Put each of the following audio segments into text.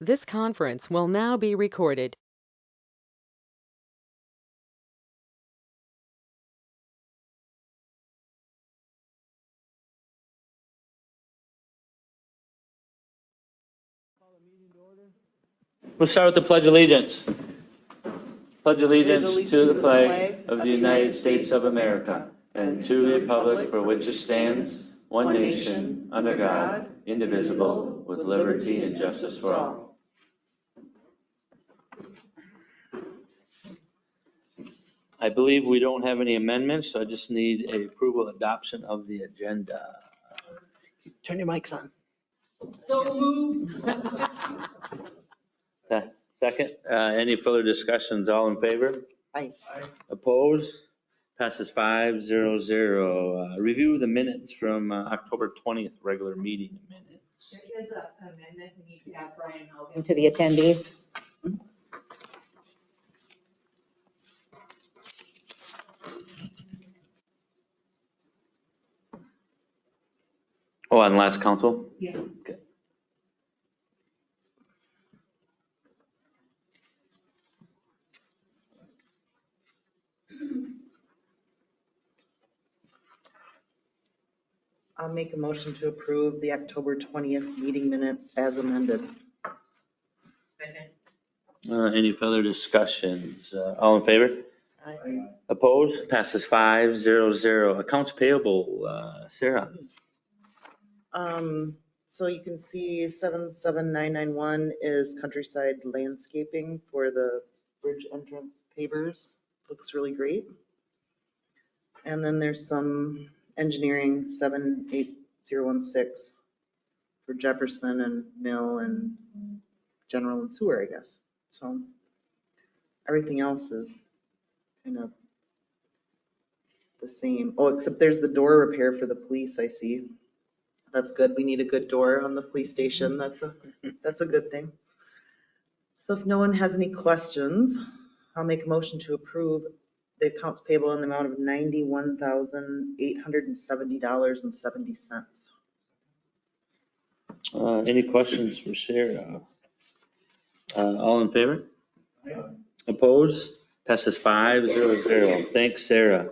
This conference will now be recorded. We'll start with the Pledge of Allegiance. Pledge allegiance to the flag of the United States of America and to the republic for which it stands, one nation, under God, indivisible, with liberty and justice for all. I believe we don't have any amendments, so I just need a approval adoption of the agenda. Turn your mics on. So moved. Second, any further discussions? All in favor? Aye. Opposed? Passes 5-0-0. Review the minutes from October 20th, regular meeting minutes. There is an amendment, we need to add Brian Hogan to the attendees. Oh, on last council? Yeah. Okay. I'll make a motion to approve the October 20th meeting minutes as amended. Any further discussions? All in favor? Aye. Opposed? Passes 5-0-0. Accounts payable, Sarah. So you can see 77991 is Countryside Landscaping for the bridge entrance pavers. Looks really great. And then there's some engineering 78016 for Jefferson and Mill and General and Sewer, I guess. So everything else is kind of the same. Oh, except there's the door repair for the police, I see. That's good. We need a good door on the police station. That's a good thing. So if no one has any questions, I'll make a motion to approve the accounts payable in the amount of $91,870.70. Any questions for Sarah? All in favor? Opposed? Passes 5-0-0. Thanks, Sarah.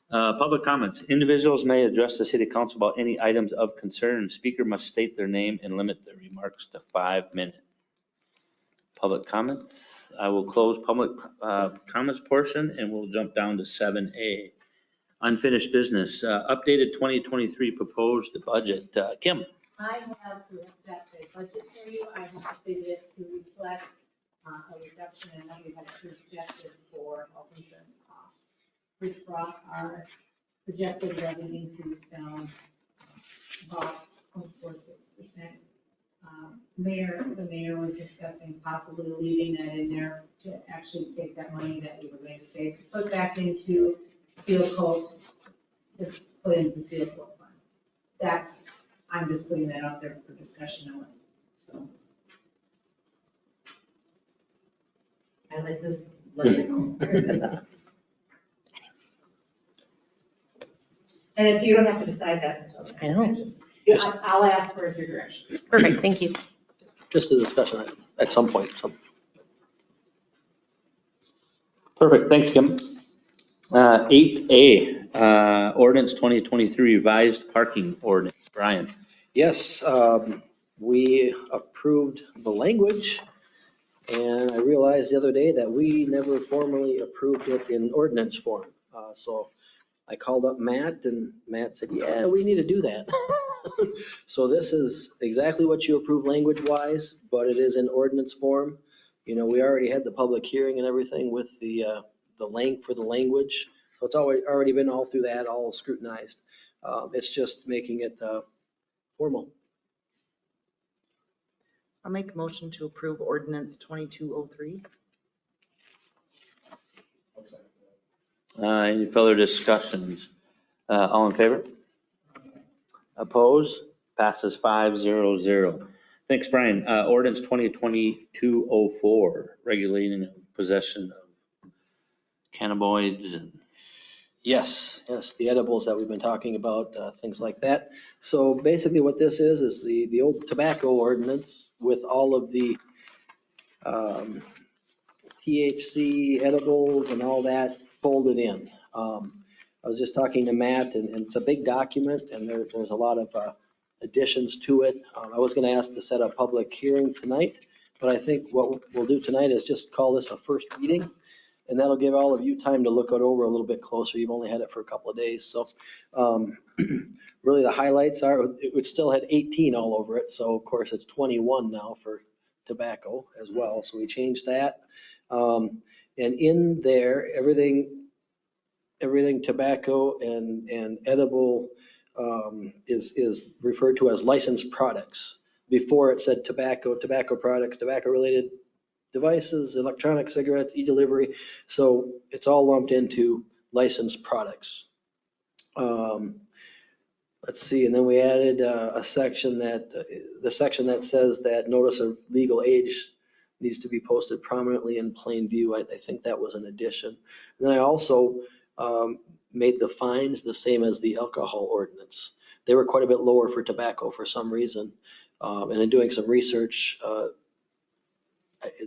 Public comments. Individuals may address the city council about any items of concern. Speaker must state their name and limit their remarks to 5 minutes. Public comment. I will close public comments portion and we'll jump down to 7A. Unfinished business. Updated 2023 proposed budget. Kim. I have that budget for you. I have updated it to reflect a reduction in what we had projected for health insurance costs, which brought our projected revenue increase down about 0.46%. The mayor was discussing possibly leaving that in there to actually take that money that we were going to save, put back into seal coat, to put into the seal coat fund. I'm just putting that out there for discussion only, so. I like this. Let it go. And it's, you don't have to decide that until. I know. I'll ask for your direction. Perfect, thank you. Just a discussion item at some point. Perfect. Thanks, Kim. 8A, ordinance 2023 revised parking ordinance. Brian. Yes, we approved the language, and I realized the other day that we never formally approved it in ordinance form. So I called up Matt, and Matt said, yeah, we need to do that. So this is exactly what you approve language-wise, but it is in ordinance form. You know, we already had the public hearing and everything with the length for the language. So it's already been all through that, all scrutinized. It's just making it formal. I'll make a motion to approve ordinance 2203. Any further discussions? All in favor? Opposed? Passes 5-0-0. Thanks, Brian. Ordinance 2022-04, regulating possession of cannabinoids and. Yes, the edibles that we've been talking about, things like that. So basically what this is the old tobacco ordinance with all of the THC edibles and all that folded in. I was just talking to Matt, and it's a big document, and there's a lot of additions to it. I was going to ask to set a public hearing tonight, but I think what we'll do tonight is just call this a first reading, and that'll give all of you time to look it over a little bit closer. You've only had it for a couple of days, so really the highlights are, it still had 18 all over it, so of course it's 21 now for tobacco as well, so we changed that. And in there, everything tobacco and edible is referred to as licensed products. Before it said tobacco products, tobacco-related devices, electronic cigarettes, e-delivery. So it's all lumped into licensed products. Let's see, and then we added a section the section that says that notice of legal age needs to be posted prominently in plain view. I think that was an addition. And then I also made the fines the same as the alcohol ordinance. They were quite a bit lower for tobacco for some reason. And in doing some research,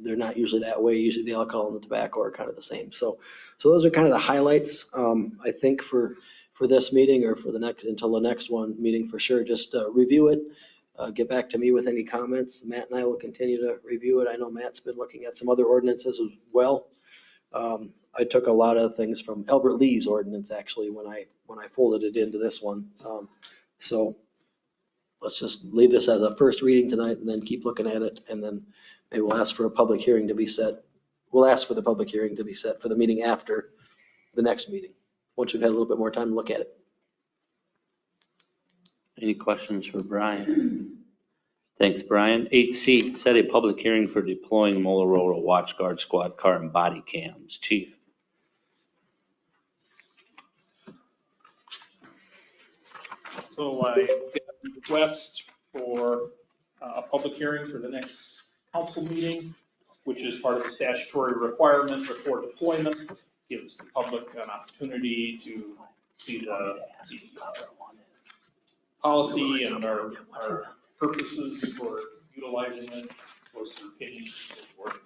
they're not usually that way. Usually the alcohol and the tobacco are kind of the same. So those are kind of the highlights, I think, for this meeting or for until the next one meeting for sure. Just review it. Get back to me with any comments. Matt and I will continue to review it. I know Matt's been looking at some other ordinances as well. I took a lot of things from Albert Lee's ordinance actually when I folded it into this one. So let's just leave this as a first reading tonight and then keep looking at it, and then maybe we'll ask for a public hearing to be set. We'll ask for the public hearing to be set for the meeting after the next meeting, once we've had a little bit more time to look at it. Any questions for Brian? Thanks, Brian. 8C, set a public hearing for deploying Motorola WatchGuard squad car and body cams. Chief. So I got a request for a public hearing for the next council meeting, which is part of the statutory requirement before deployment. Gives the public an opportunity to see the policy and our purposes for utilizing it, voice their opinions and so forth.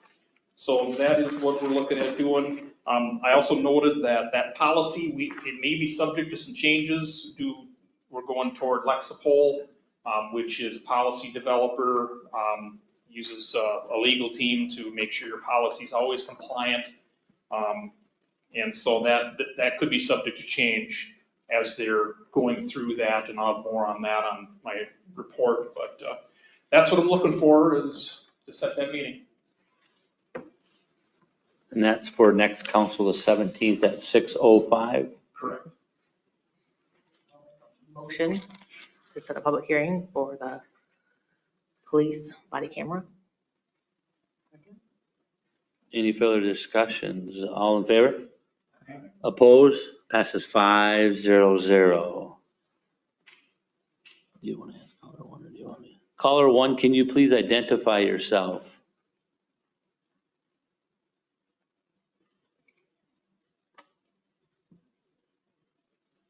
So that is what we're looking at doing. I also noted that policy, it may be subject to some changes. We're going toward Lexipol, which is policy developer, uses a legal team to make sure your policy is always compliant. And so that could be subject to change as they're going through that, and I'll have more on that on my report. But that's what I'm looking for, is to set that meeting. And that's for next council, the 17th at 6:05. Correct. Motion to set a public hearing for the police body camera. Any further discussions? All in favor? Opposed? Passes 5-0-0. Do you want to ask caller one, or do you want me? Caller one, can you please identify yourself?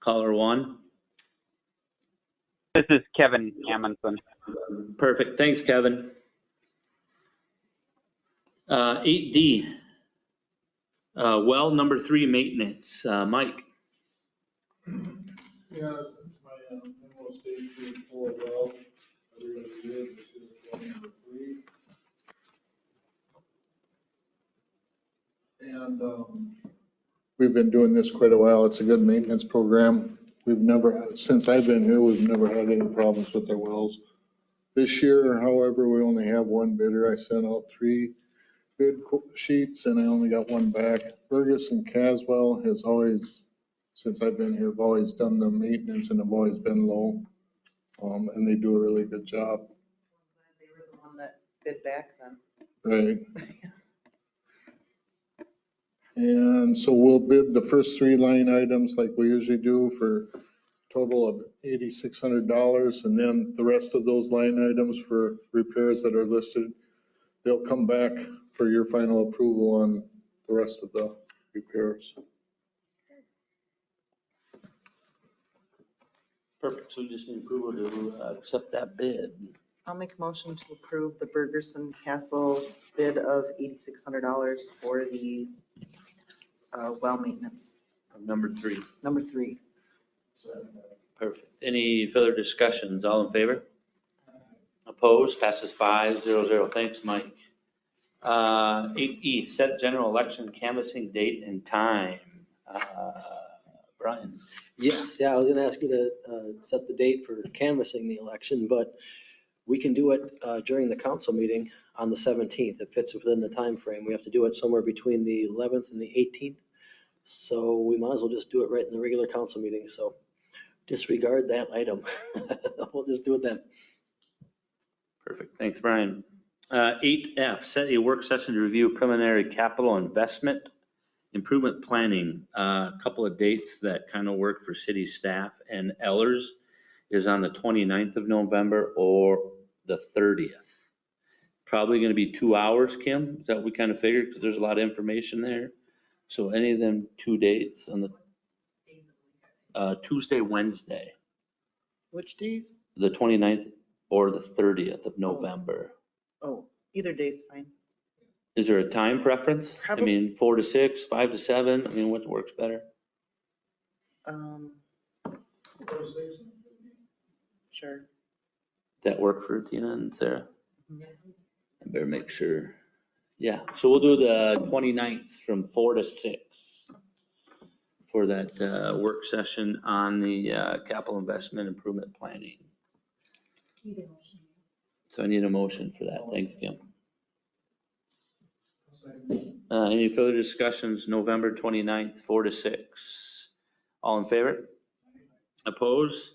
Caller one. This is Kevin Amundsen. Perfect. Thanks, Kevin. 8D. Well, number 3, maintenance. Mike. Yeah, since my memo states here for well, everybody did, this is well number 3. And we've been doing this quite a while. It's a good maintenance program. We've never, since I've been here, we've never had any problems with our wells. This year, however, we only have one bidder. I sent out 3 bid sheets and I only got one back. Burgess and Caswell has always, since I've been here, have always done the maintenance and have always been low. And they do a really good job. They were the one that bid back then. Right. And so we'll bid the first 3 line items like we usually do for a total of $8,600. And then the rest of those line items for repairs that are listed, they'll come back for your final approval on the rest of the repairs. Perfect. So just need approval to accept that bid. I'll make a motion to approve the Bergerson Castle bid of $8,600 for the well maintenance, Number 3. number 3. Perfect. Any further discussions? All in favor? Opposed? Passes 5-0-0. Thanks, Mike. 8E, set general election canvassing date and time. Brian? Yes, yeah, I was gonna ask you to set the date for canvassing the election, but we can do it during the council meeting on the 17th. It fits within the time frame. We have to do it somewhere between the 11th and the 18th. So we might as well just do it right in the regular council meeting. So disregard that item. We'll just do it then. Perfect. Thanks, Brian. 8F, set a work session to review preliminary capital investment improvement planning. A couple of dates that kind of work for city staff and Ellers is on the 29th of November or the 30th. Probably going to be 2 hours, Kim. Is that what we kind of figured? Because there's a lot of information there. So any of them 2 dates on the Tuesday, Wednesday, Which days? the 29th or the 30th of November. Oh, either day's fine. Is there a time preference? I mean, 4 to 6, 5 to 7? I mean, what works better? Sure. That work for Tina and Sarah? I better make sure. Yeah, so we'll do the 29th from 4 to 6 for that work session on the capital investment improvement planning. Either motion. So I need a motion for that. Thanks, Kim. Any further discussions? November 29th, 4 to 6. All in favor? Opposed?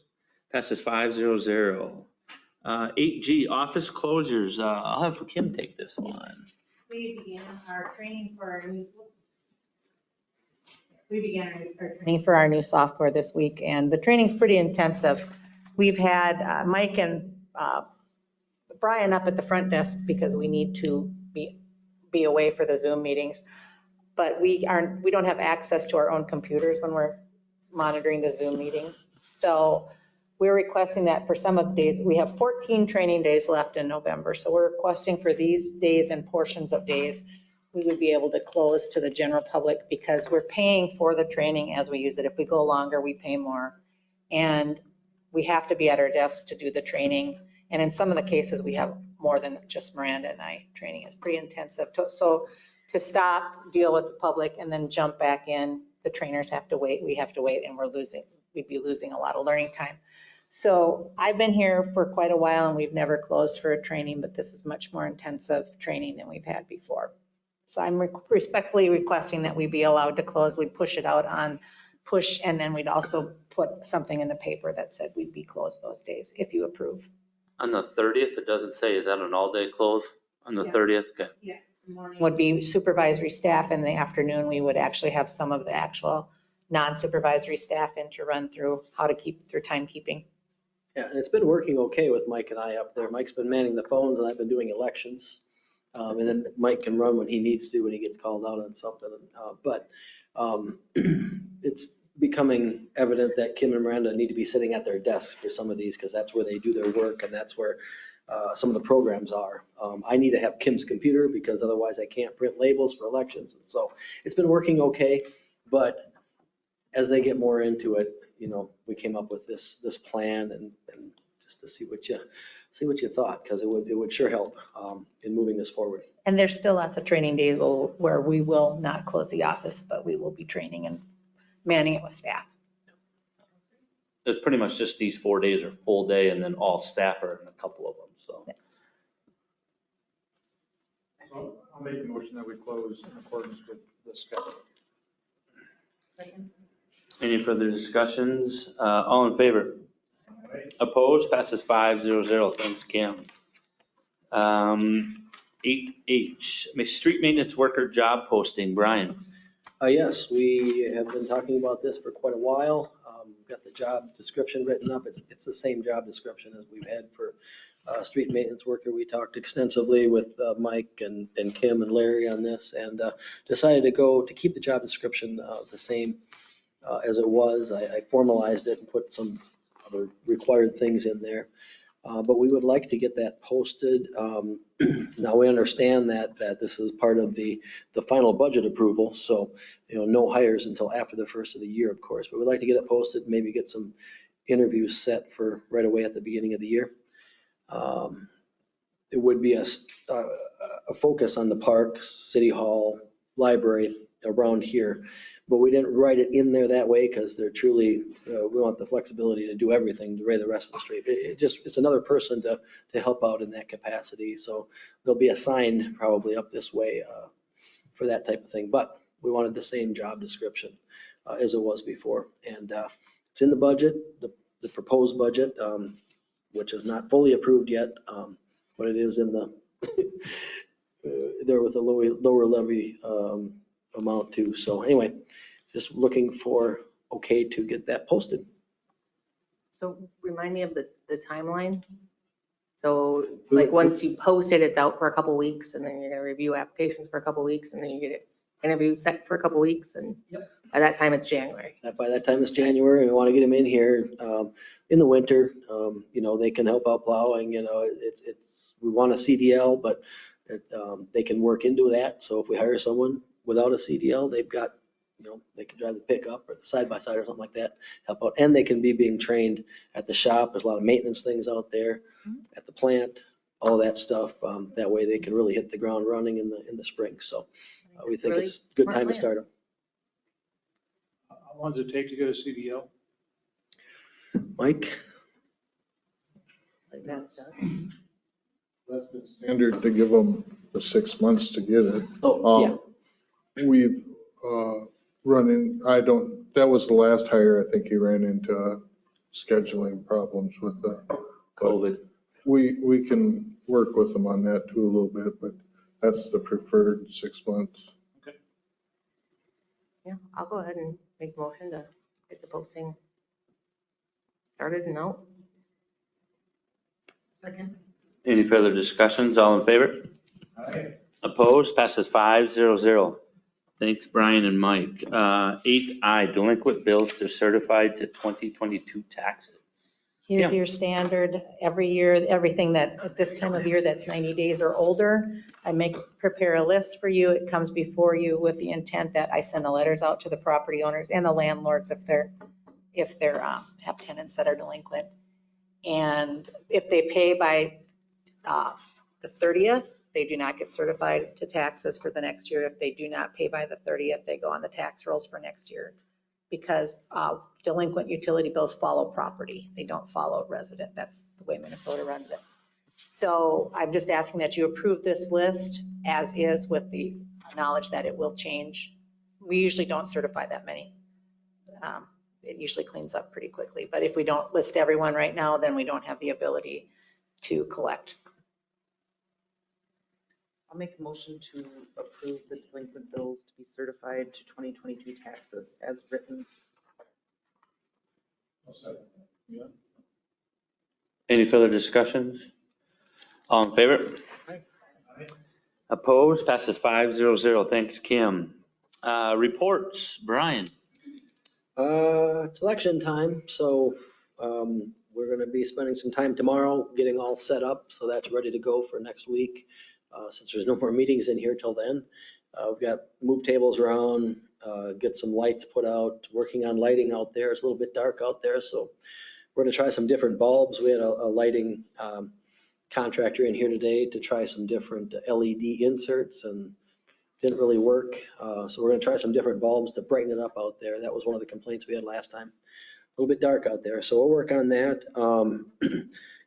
Passes 5-0-0. 8G, office closures. I'll have Kim take this one. We began our training for our new software this week, and the training's pretty intensive. We've had Mike and Brian up at the front desk because we need to be away for the Zoom meetings. But we don't have access to our own computers when we're monitoring the Zoom meetings. So we're requesting that for some of the days. We have 14 training days left in November. So we're requesting for these days and portions of days, we would be able to close to the general public because we're paying for the training as we use it. If we go longer, we pay more. And we have to be at our desks to do the training. And in some of the cases, we have more than just Miranda and I. Training is pretty intensive. So to stop, deal with the public, and then jump back in, the trainers have to wait, we have to wait, and we'd be losing a lot of learning time. So I've been here for quite a while and we've never closed for a training, but this is much more intensive training than we've had before. So I'm respectfully requesting that we be allowed to close. We'd push it out on push, and then we'd also put something in the paper that said we'd be closed those days if you approve. On the 30th, it doesn't say, is that an all-day close on the 30th? Okay. Yeah, morning would be supervisory staff. In the afternoon, we would actually have some of the actual non-supervisory staff in to run through how to keep through timekeeping. Yeah, and it's been working okay with Mike and I up there. Mike's been manning the phones and I've been doing elections. And then Mike can run when he needs to, when he gets called out on something. But it's becoming evident that Kim and Miranda need to be sitting at their desks for some of these because that's where they do their work and that's where some of the programs are. I need to have Kim's computer because otherwise I can't print labels for elections. And so it's been working okay, but as they get more into it, you know, we came up with this plan and just to see what you thought, because it would sure help in moving this forward. And there's still lots of training days where we will not close the office, but we will be training and manning it with staff. It's pretty much just these 4 days are full day and then all staff are in a couple of them, so. I'll make a motion that we close in accordance with the schedule. Any further discussions? All in favor? Opposed? Passes 5-0-0. Thanks, Kim. 8H, street maintenance worker job posting. Brian. Yes, we have been talking about this for quite a while. Got the job description written up. It's the same job description as we've had for street maintenance worker. We talked extensively with Mike and Kim and Larry on this and decided to keep the job description the same as it was. I formalized it and put some other required things in there. But we would like to get that posted. Now, we understand that this is part of the final budget approval, so, no hires until after the first of the year, of course. But we'd like to get it posted, maybe get some interviews set for right away at the beginning of the year. It would be a focus on the parks, city hall, library around here. But we didn't write it in there that way because they're truly, we want the flexibility to do everything to the rest of the street. It's another person to help out in that capacity. So there'll be a sign probably up this way for that type of thing. But we wanted the same job description as it was before. And it's in the budget, the proposed budget, which is not fully approved yet, but it is in the, there with a lower levy amount too. So anyway, just looking for okay to get that posted. So remind me of the timeline. So like once you post it, it's out for a couple weeks and then you're gonna review applications for a couple weeks and then you get it interview set for a couple weeks and by that time it's January. By that time it's January and we want to get them in here in the winter. They can help out plowing, we want a CDL, but they can work into that. So if we hire someone without a CDL, they've got, they can drive the pickup or the side-by-side or something like that, help out. And they can be being trained at the shop. There's a lot of maintenance things out there at the plant, all that stuff. That way they can really hit the ground running in the spring. So we think it's a good time to start them. How long does it take to get a CDL? Mike? Like that's done. That's been standard to give them the 6 months to get it. Oh, yeah. We've that was the last hire. I think he ran into scheduling problems with the COVID. We can work with them on that too a little bit, but that's the preferred 6 months. Yeah, I'll go ahead and make a motion to get the posting started and out. Second. Any further discussions? All in favor? Opposed? Passes 5-0-0. Thanks, Brian and Mike. 8I, delinquent bills to certified to 2022 taxes. Here's your standard every year, everything that at this time of year that's 90 days or older. I prepare a list for you. It comes before you with the intent that I send the letters out to the property owners and the landlords if they're have tenants that are delinquent. And if they pay by the 30th, they do not get certified to taxes for the next year. If they do not pay by the 30th, they go on the tax rolls for next year. Because delinquent utility bills follow property. They don't follow resident. That's the way Minnesota runs it. So I'm just asking that you approve this list as is with the knowledge that it will change. We usually don't certify that many. It usually cleans up pretty quickly. But if we don't list everyone right now, then we don't have the ability to collect. I'll make a motion to approve the delinquent bills to be certified to 2022 taxes as written. Any further discussions? All in favor? Opposed? Passes 5-0-0. Thanks, Kim. Reports, Brian. It's election time, so we're going to be spending some time tomorrow getting all set up, so that's ready to go for next week. Since there's no more meetings in here till then, we've got move tables around, get some lights put out, working on lighting out there. It's a little bit dark out there, so we're going to try some different bulbs. We had a lighting contractor in here today to try some different LED inserts and didn't really work. So we're going to try some different bulbs to brighten it up out there. That was one of the complaints we had last time. A little bit dark out there, so we'll work on that.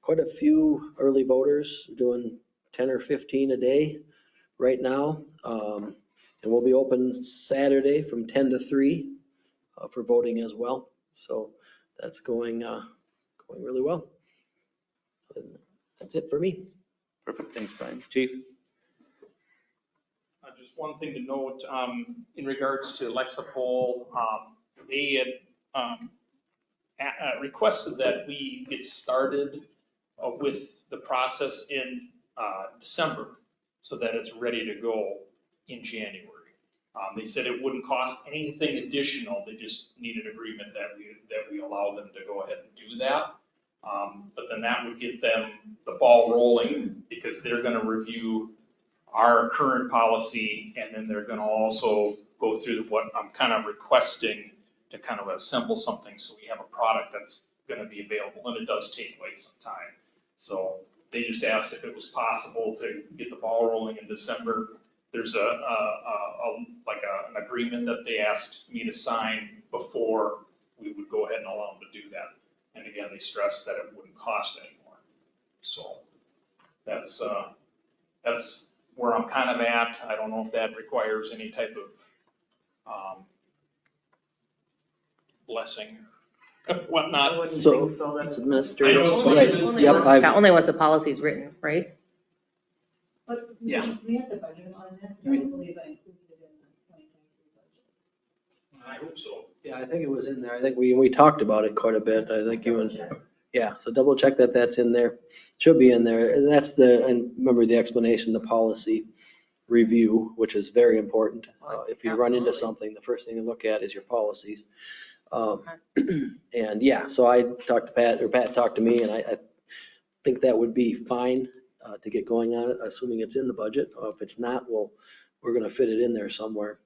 Quite a few early voters doing 10 or 15 a day right now. And we'll be open Saturday from 10 to 3 for voting as well. So that's going really well. That's it for me. Perfect. Thanks, Brian. Chief? Just one thing to note, in regards to Lexipol, they had requested that we get started with the process in December so that it's ready to go in January. They said it wouldn't cost anything additional. They just needed agreement that we allow them to go ahead and do that. But then that would get them the ball rolling because they're going to review our current policy and then they're going to also go through what I'm kind of requesting to kind of assemble something so we have a product that's going to be available, and it does take quite some time. So they just asked if it was possible to get the ball rolling in December. There's an agreement that they asked me to sign before we would go ahead and allow them to do that. And again, they stressed that it wouldn't cost anymore. So that's where I'm kind of at. I don't know if that requires any type of blessing, whatnot. I wouldn't So, think so, that's I administrative. know it's Right. budgeted. Yep, I've- Only once the policy's written, right? But Yeah. we have the budget on that, I believe I included it in the 2023 budget. I hope so. Yeah, I think it was in there. I think we talked about it quite a bit. I think you and, yeah, so double check that that's in there. Should be in there. And that's and remember the explanation, the policy review, which is very important. If you run into Absolutely. something, the first thing to look at is your policies. And yeah, so I talked to Pat, or Pat talked to me, and I think that would be fine to get going on it, assuming it's in the budget. If it's not, we're gonna fit it in there somewhere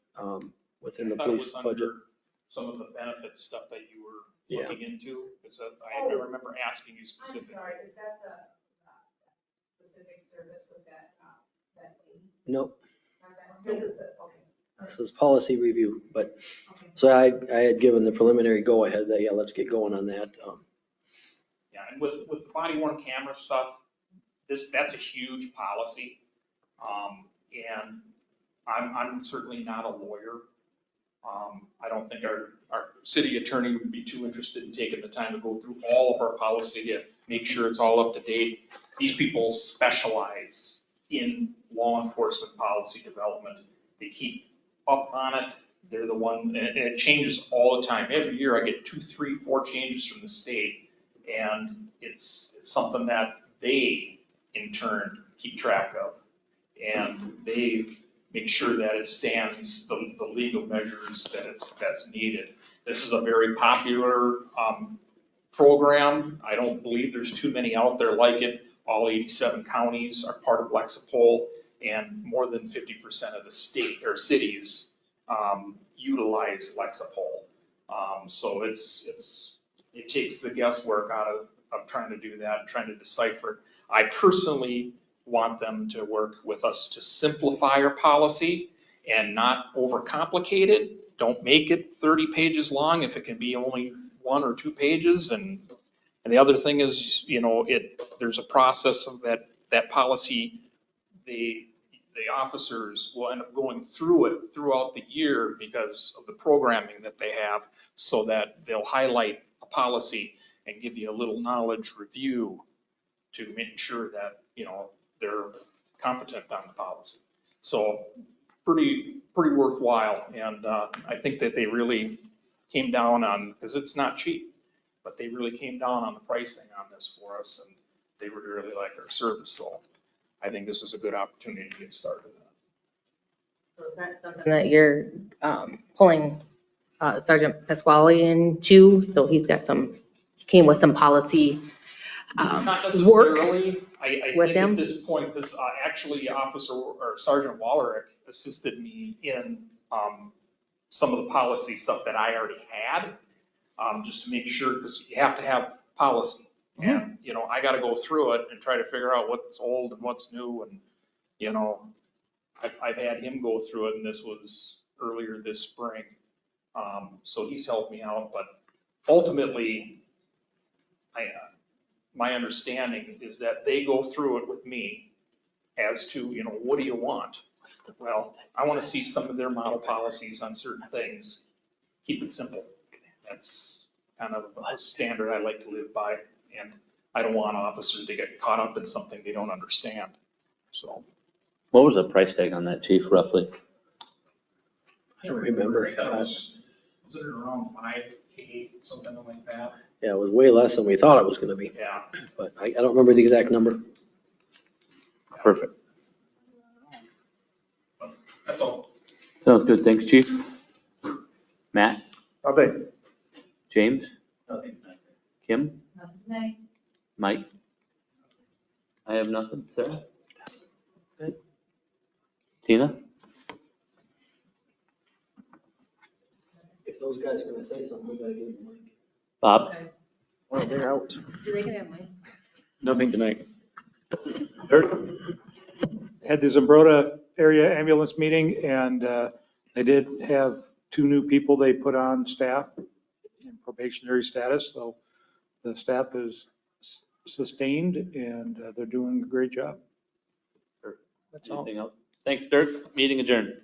within the I thought it police was budget. under some of the benefit stuff that you were Yeah. looking into, because I remember asking you I'm specifically. sorry, is that the specific service with that lady? Nope, Not that one? This is the, okay. this is policy review, but, Okay. so I had given the preliminary go-ahead that, yeah, let's get going on that. Yeah, and with the body worn camera stuff, that's a huge policy. And I'm certainly not a lawyer. I don't think our city attorney would be too interested in taking the time to go through all of our policy to make sure it's all up to date. These people specialize in law enforcement policy development. They keep up on it. They're the one, and it changes all the time. Every year I get 2, 3, 4 changes from the state. And it's something that they in turn keep track of. And they make sure that it stands the legal measures that's needed. This is a very popular program. I don't believe there's too many out there like it. All 87 counties are part of Lexipol, and more than 50% of the state or cities utilize Lexipol. So it takes the guesswork out of trying to do that and trying to decipher. I personally want them to work with us to simplify our policy and not overcomplicate it. Don't make it 30 pages long if it can be only 1 or 2 pages. And the other thing is, there's a process of that policy. The officers will end up going through it throughout the year because of the programming that they have, so that they'll highlight a policy and give you a little knowledge review to make sure that, they're competent on the policy. So pretty worthwhile. And I think that they really came down on, because it's not cheap, but they really came down on the pricing on this for us, and they would really like our service. So I think this is a good opportunity to get started. So is that something that you're pulling Sergeant Pasquale into? So he came with some policy Not work necessarily. I with think them? at this point, this actually Officer or Sergeant Wallerick assisted me in some of the policy stuff that I already had, just to make sure, because you have to have policy. And, I got to go through it and try to figure out what's old and what's new. And, I've had him go through it, and this was earlier this spring. So he's helped me out, but ultimately, my understanding is that they go through it with me as to, what do you want? Well, I want to see some of their model policies on certain things. Keep it simple. That's kind of a standard I like to live by. And I don't want officers to get caught up in something they don't understand. So. What was the price tag on that, Chief, roughly? I don't remember. Was it around 5K, something like that? Yeah, it was way less than we thought it was gonna be, Yeah. but I don't remember the exact number. Perfect. That's all. Sounds good. Thanks, Chief. Matt, Nothing. James, Kim, Nothing tonight. Mike? I have nothing. Sarah? Good. Tina? If those guys are gonna say something, we gotta give them a mic. Bob? Okay. Oh, they're out. So they can have mine. Nothing tonight. Had the Zumbrota area ambulance meeting, and they did have 2 new people they put on staff in probationary status, so the staff is sustained and they're doing a great job. That's all. Anything else? Thanks, Dirk. Meeting adjourned.